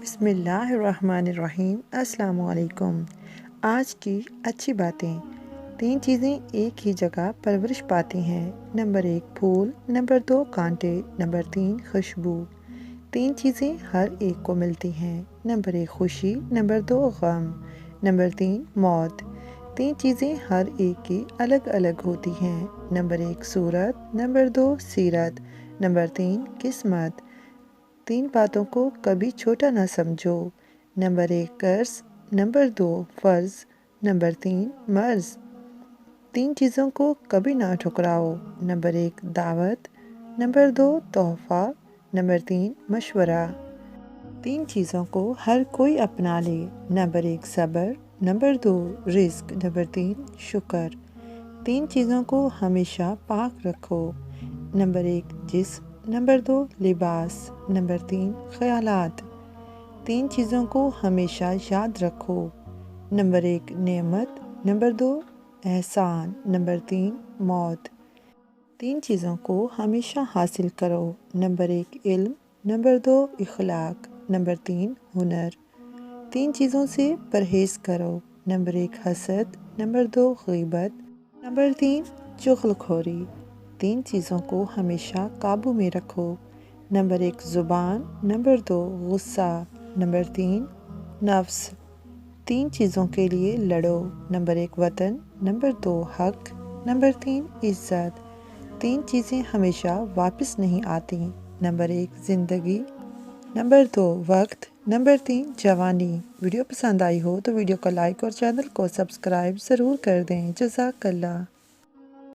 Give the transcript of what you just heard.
بسم اللہ الرحمن الرحیم۔ السلام علیکم۔ آج کی اچھی باتیں۔ 3 چیزیں ایک ہی جگہ پرورش پاتی ہیں۔ نمبر 1 پھول، نمبر 2 کانٹے، نمبر 3 خوشبو۔ 3 چیزیں ہر ایک کو ملتی ہیں۔ نمبر 1 خوشی، نمبر 2 غم، نمبر 3 موت۔ 3 چیزیں ہر ایک کی الگ الگ ہوتی ہیں۔ نمبر 1 صورت، نمبر 2 سیرت، نمبر 3 قسمت۔ 3 باتوں کو کبھی چھوٹا نہ سمجھو۔ نمبر 1 قرض، نمبر 2 فرض، نمبر 3 مرض۔ 3 چیزوں کو کبھی نہ ٹھکراؤ۔ نمبر 1 دعوت، نمبر 2 تحفہ، نمبر 3 مشورہ۔ 3 چیزوں کو ہر کوئی اپنا لے۔ نمبر 1 صبر، نمبر 2 رزق، نمبر 3 شکر۔ 3 چیزوں کو ہمیشہ پاک رکھو۔ نمبر 1 جسم، نمبر 2 لباس، نمبر 3 خیالات۔ 3 چیزوں کو ہمیشہ یاد رکھو۔ نمبر 1 نعمت، نمبر 2 احسان، نمبر 3 موت۔ 3 چیزوں کو ہمیشہ حاصل کرو۔ نمبر 1 علم، نمبر 2 اخلاق، نمبر 3 ہنر۔ 3 چیزوں سے پرہیز کرو۔ نمبر 1 حسد، نمبر 2 غیبت، نمبر 3 چغل خوری۔ 3 چیزوں کو ہمیشہ قابو میں رکھو۔ نمبر 1 زبان، نمبر 2 غصہ، نمبر 3 نفس۔ 3 چیزوں کے لیے لڑو۔ نمبر 1 وطن، نمبر 2 حق، نمبر 3 عزت۔ 3 چیزیں ہمیشہ واپس نہیں آتی۔ نمبر 1 زندگی، نمبر 2 وقت، نمبر 3 جوانی۔ ویڈیو پسند آئی ہو تو ویڈیو کو لائک اور چینل کو سبسکرائب ضرور کر دیں۔ جزاک اللہ۔